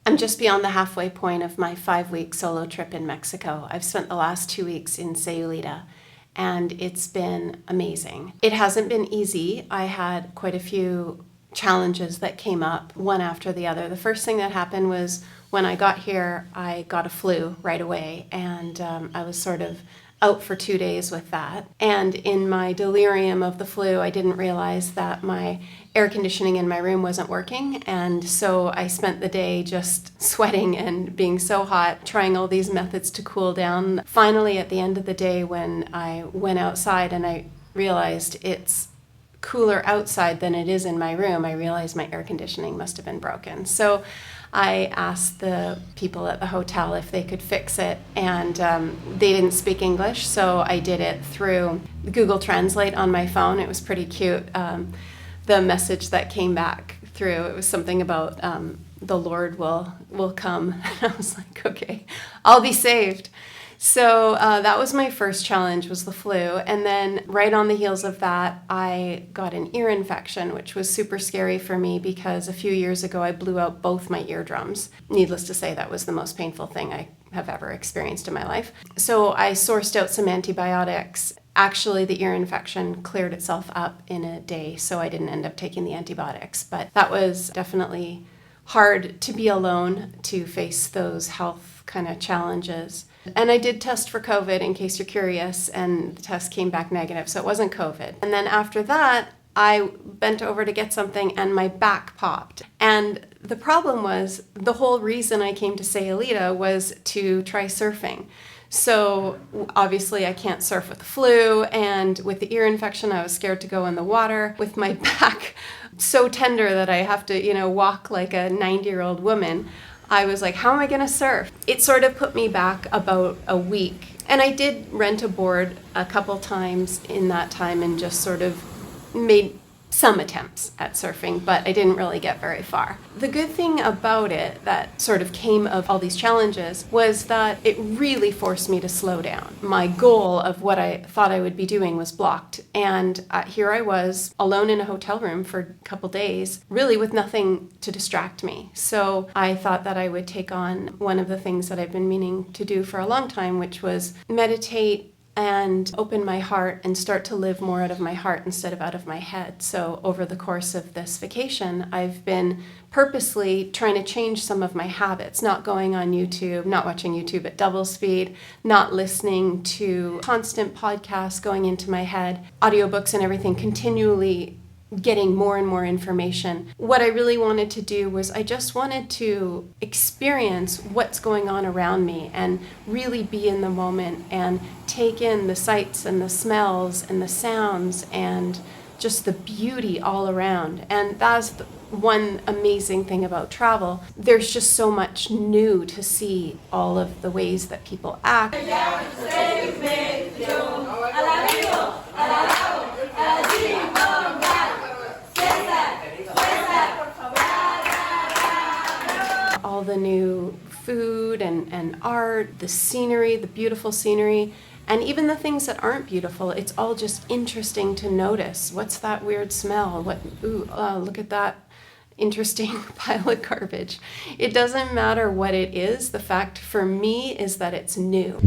I'm just beyond the halfway point of my 5-week solo trip in Mexico. I've spent the last 2 weeks in Sayulita, and it's been amazing. It hasn't been easy. I had quite a few challenges that came up one after the other. The first thing that happened was when I got here, I got a flu right away, and I was sort of out for 2 days with that. And in my delirium of the flu, I didn't realize that my air conditioning in my room wasn't working. And so I spent the day just sweating and being so hot, trying all these methods to cool down. Finally, at the end of the day, when I went outside and I realized it's cooler outside than it is in my room, I realized my air conditioning must have been broken. So I asked the people at the hotel if they could fix it, and they didn't speak English, so I did it through Google Translate on my phone. It was pretty cute. The message that came back through, it was something about the Lord will come. And I was like, okay, I'll be saved. So that was my first challenge, was the flu. And then right on the heels of that, I got an ear infection, which was super scary for me because a few years ago I blew out both my eardrums. Needless to say, that was the most painful thing I have ever experienced in my life. So I sourced out some antibiotics. Actually, the ear infection cleared itself up in a day, so I didn't end up taking the antibiotics. But that was definitely hard to be alone, to face those health kind of challenges. And I did test for COVID, in case you're curious, and the test came back negative, so it wasn't COVID. And then after that, I bent over to get something and my back popped. And the problem was, the whole reason I came to Sayulita was to try surfing. So obviously I can't surf with the flu, and with the ear infection, I was scared to go in the water. With my back so tender that I have to, walk like a 90-year-old woman, I was like, how am I going to surf? It sort of put me back about a week. And I did rent a board a couple times in that time and just sort of made some attempts at surfing, but I didn't really get very far. The good thing about it that sort of came of all these challenges was that it really forced me to slow down. My goal of what I thought I would be doing was blocked, and here I was alone in a hotel room for a couple days, really with nothing to distract me. So I thought that I would take on one of the things that I've been meaning to do for a long time, which was meditate and open my heart and start to live more out of my heart instead of out of my head. So over the course of this vacation, I've been purposely trying to change some of my habits, not going on YouTube, not watching YouTube at double speed, not listening to constant podcasts going into my head, audiobooks and everything, continually getting more and more information. What I really wanted to do was I just wanted to experience what's going on around me and really be in the moment and take in the sights and the smells and the sounds and just the beauty all around. And that's the one amazing thing about travel. There's just so much new to see, all of the ways that people act. All the new food and art, the scenery, the beautiful scenery, and even the things that aren't beautiful. It's all just interesting to notice. What's that weird smell? Look at that interesting pile of garbage. It doesn't matter what it is. The fact for me is that it's new.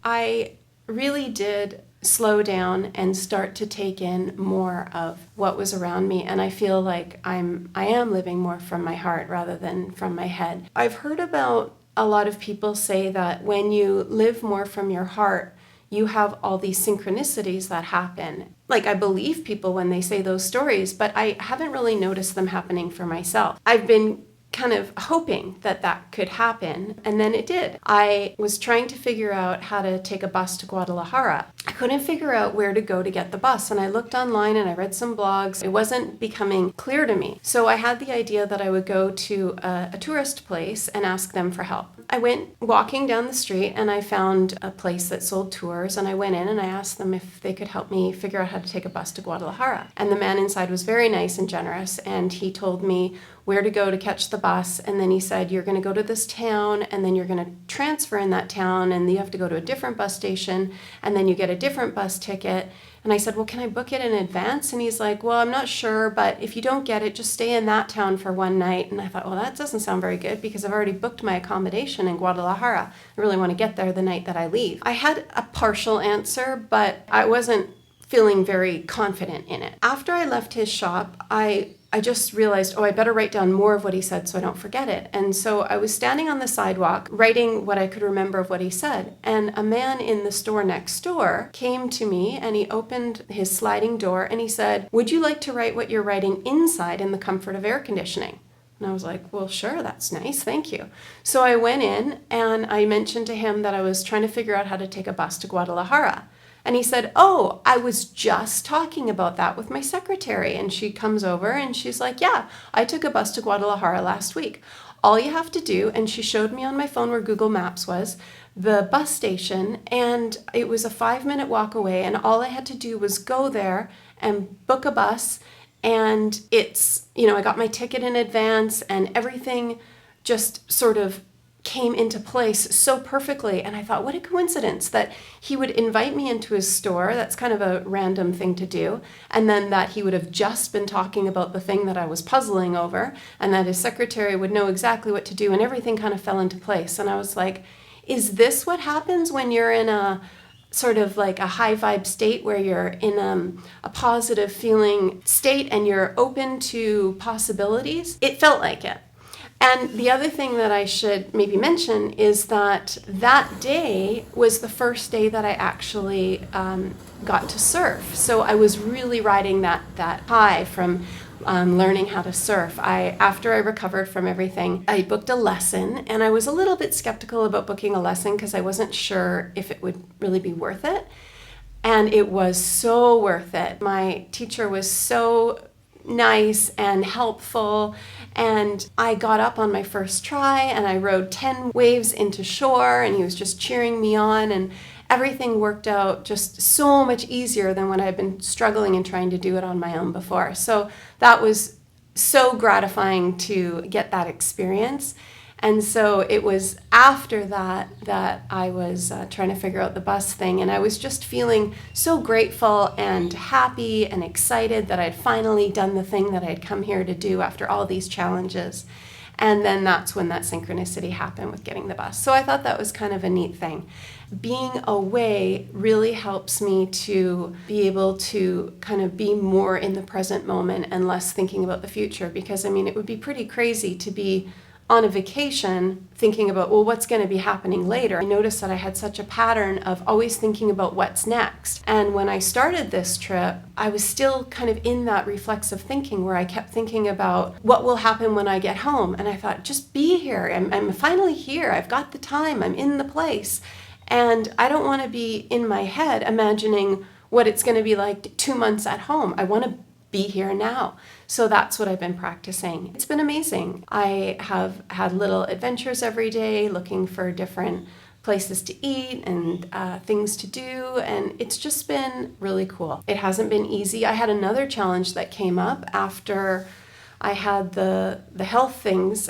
I really did slow down and start to take in more of what was around me, and I feel like I am living more from my heart rather than from my head. I've heard about a lot of people say that when you live more from your heart, you have all these synchronicities that happen. Like, I believe people when they say those stories, but I haven't really noticed them happening for myself. I've been kind of hoping that that could happen, and then it did. I was trying to figure out how to take a bus to Guadalajara. I couldn't figure out where to go to get the bus, and I looked online and I read some blogs. It wasn't becoming clear to me. So I had the idea that I would go to a tourist place and ask them for help. I went walking down the street and I found a place that sold tours, and I went in and I asked them if they could help me figure out how to take a bus to Guadalajara. And the man inside was very nice and generous, and he told me where to go to catch the bus. And then he said, you're going to go to this town, and then you're going to transfer in that town, and you have to go to a different bus station, and then you get a different bus ticket. And I said, well, can I book it in advance? And he's like, well, I'm not sure, but if you don't get it, just stay in that town for one night. And I thought, well, that doesn't sound very good because I've already booked my accommodation in Guadalajara. I really want to get there the night that I leave. I had a partial answer, but I wasn't feeling very confident in it. After I left his shop, I just realized, I better write down more of what he said so I don't forget it. And so I was standing on the sidewalk writing what I could remember of what he said. And a man in the store next door came to me, and he opened his sliding door and he said, would you like to write what you're writing inside in the comfort of air conditioning? And I was like, well, sure, that's nice, thank you. So I went in and I mentioned to him that I was trying to figure out how to take a bus to Guadalajara. And he said, oh, I was just talking about that with my secretary. And she comes over and she's like, yeah, I took a bus to Guadalajara last week. All you have to do, and she showed me on my phone where Google Maps was, the bus station, and it was a 5-minute walk away. And all I had to do was go there and book a bus. And it's, I got my ticket in advance, and everything just sort of came into place so perfectly. And I thought, what a coincidence that he would invite me into his store. That's kind of a random thing to do. And then that he would have just been talking about the thing that I was puzzling over, and that his secretary would know exactly what to do, and everything kind of fell into place. And I was like, is this what happens when you're in a sort of like a high vibe state, where you're in a positive feeling state and you're open to possibilities? It felt like it. And the other thing that I should maybe mention is that that day was the first day that I actually got to surf. So I was really riding that high from learning how to surf. After I recovered from everything, I booked a lesson, and I was a little bit skeptical about booking a lesson because I wasn't sure if it would really be worth it. And it was so worth it. My teacher was so nice and helpful, and I got up on my first try and I rode 10 waves into shore, and he was just cheering me on, and everything worked out just so much easier than when I'd been struggling and trying to do it on my own before. So that was so gratifying to get that experience. And so it was after that I was trying to figure out the bus thing, and I was just feeling so grateful and happy and excited that I'd finally done the thing that I'd come here to do after all these challenges. And then that's when that synchronicity happened with getting the bus. So I thought that was kind of a neat thing. Being away really helps me to be able to kind of be more in the present moment and less thinking about the future, because it would be pretty crazy to be on a vacation thinking about, well, what's going to be happening later. I noticed that I had such a pattern of always thinking about what's next. And when I started this trip, I was still kind of in that reflexive thinking where I kept thinking about what will happen when I get home. And I thought, just be here. I'm finally here. I've got the time. I'm in the place. And I don't want to be in my head imagining what it's going to be like 2 months at home. I want to be here now. So that's what I've been practicing. It's been amazing. I have had little adventures every day, looking for different places to eat and things to do, and it's just been really cool. It hasn't been easy. I had another challenge that came up after I had the health things.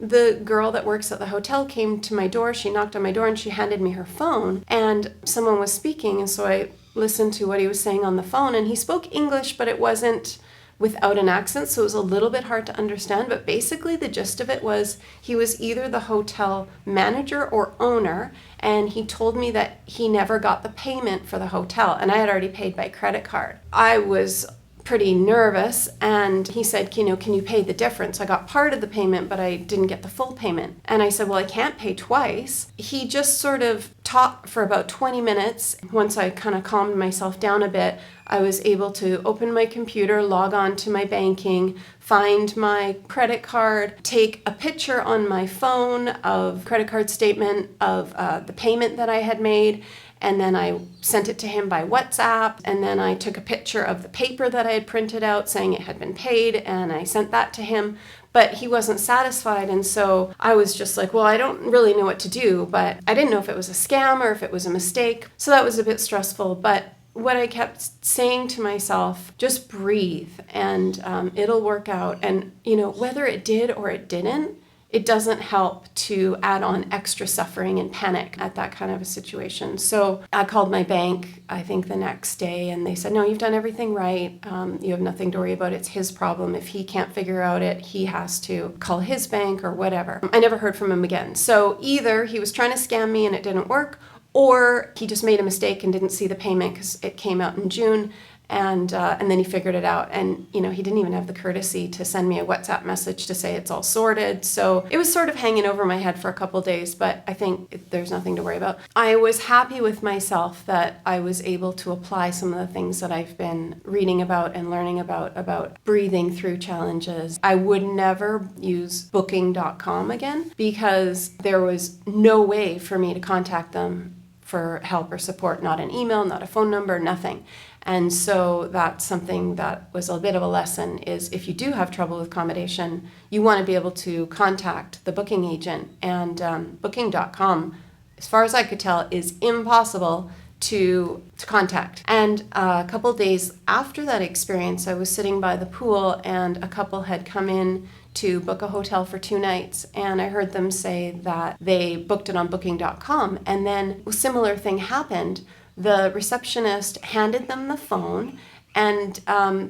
The girl that works at the hotel came to my door. She knocked on my door and she handed me her phone, and someone was speaking, and so I listened to what he was saying on the phone, and he spoke English, but it wasn't without an accent, so it was a little bit hard to understand. But basically the gist of it was he was either the hotel manager or owner, and he told me that he never got the payment for the hotel, and I had already paid by credit card. I was pretty nervous, and he said, can you pay the difference? I got part of the payment, but I didn't get the full payment. And I said, well, I can't pay twice. He just sort of talked for about 20 minutes. Once I kind of calmed myself down a bit, I was able to open my computer, log on to my banking, find my credit card, take a picture on my phone of credit card statement of the payment that I had made, and then I sent it to him by WhatsApp, and then I took a picture of the paper that I had printed out saying it had been paid, and I sent that to him. But he wasn't satisfied, and so I was just like, well, I don't really know what to do, but I didn't know if it was a scam or if it was a mistake. So that was a bit stressful, but what I kept saying to myself, just breathe and it'll work out. And, whether it did or it didn't, it doesn't help to add on extra suffering and panic at that kind of a situation. So I called my bank, I think the next day, and they said, no, you've done everything right. You have nothing to worry about. It's his problem. If he can't figure out it, he has to call his bank or whatever. I never heard from him again. So either he was trying to scam me and it didn't work, or he just made a mistake and didn't see the payment because it came out in June. And then he figured it out. And, he didn't even have the courtesy to send me a WhatsApp message to say it's all sorted. So it was sort of hanging over my head for a couple days, but I think there's nothing to worry about. I was happy with myself that I was able to apply some of the things that I've been reading about and learning about breathing through challenges. I would never use Booking.com again because there was no way for me to contact them for help or support, not an email, not a phone number, nothing. And so that's something that was a bit of a lesson is if you do have trouble with accommodation, you want to be able to contact the booking agent. And Booking.com, as far as I could tell, is impossible to contact. And a couple days after that experience, I was sitting by the pool and a couple had come in to book a hotel for 2 nights, and I heard them say that they booked it on Booking.com, and then a similar thing happened. The receptionist handed them the phone, and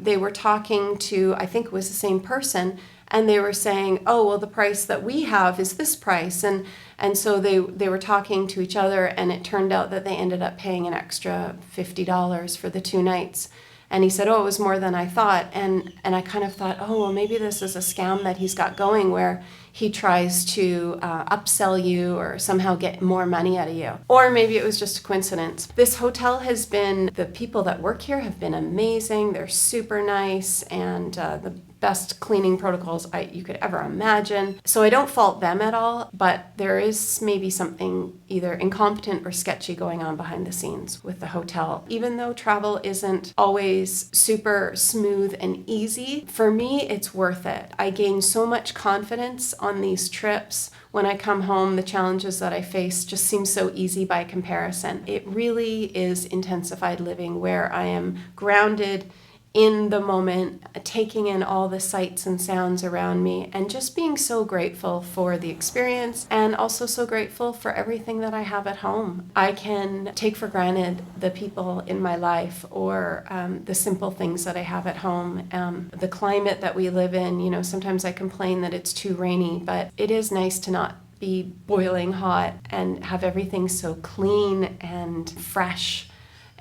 they were talking to, I think it was the same person, and they were saying, oh, well, the price that we have is this price, and so they were talking to each other, and it turned out that they ended up paying an extra $50 for the 2 nights. And he said, oh, it was more than I thought. And I kind of thought, oh, well, maybe this is a scam that he's got going where he tries to upsell you or somehow get more money out of you. Or maybe it was just a coincidence. This hotel has been, the people that work here have been amazing. They're super nice and the best cleaning protocols you could ever imagine. So I don't fault them at all, but there is maybe something either incompetent or sketchy going on behind the scenes with the hotel. Even though travel isn't always super smooth and easy, for me, it's worth it. I gain so much confidence on these trips. When I come home, the challenges that I face just seem so easy by comparison. It really is intensified living where I am grounded in the moment, taking in all the sights and sounds around me, and just being so grateful for the experience and also so grateful for everything that I have at home. I can take for granted the people in my life or the simple things that I have at home. The climate that we live in, sometimes I complain that it's too rainy, but it is nice to not be boiling hot and have everything so clean and fresh.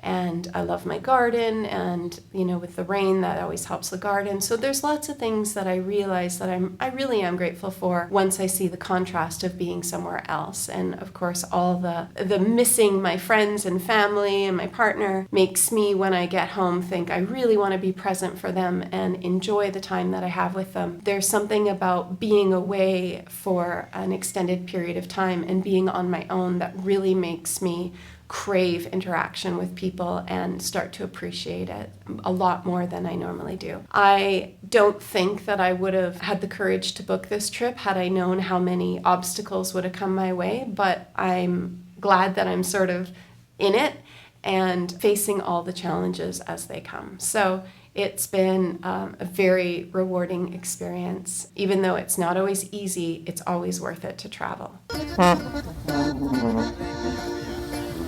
And I love my garden, and with the rain that always helps the garden. So there's lots of things that I realize that I really am grateful for once I see the contrast of being somewhere else. And of course, all the missing my friends and family and my partner makes me, when I get home, think I really want to be present for them and enjoy the time that I have with them. There's something about being away for an extended period of time and being on my own that really makes me crave interaction with people and start to appreciate it a lot more than I normally do. I don't think that I would have had the courage to book this trip had I known how many obstacles would have come my way, but I'm glad that I'm sort of in it and facing all the challenges as they come. So it's been a very rewarding experience. Even though it's not always easy, it's always worth it to travel.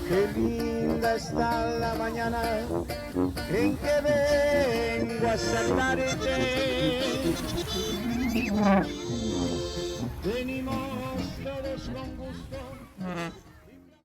Qué linda está la mañana en que vengo a saludarte. Venimos todos con gusto.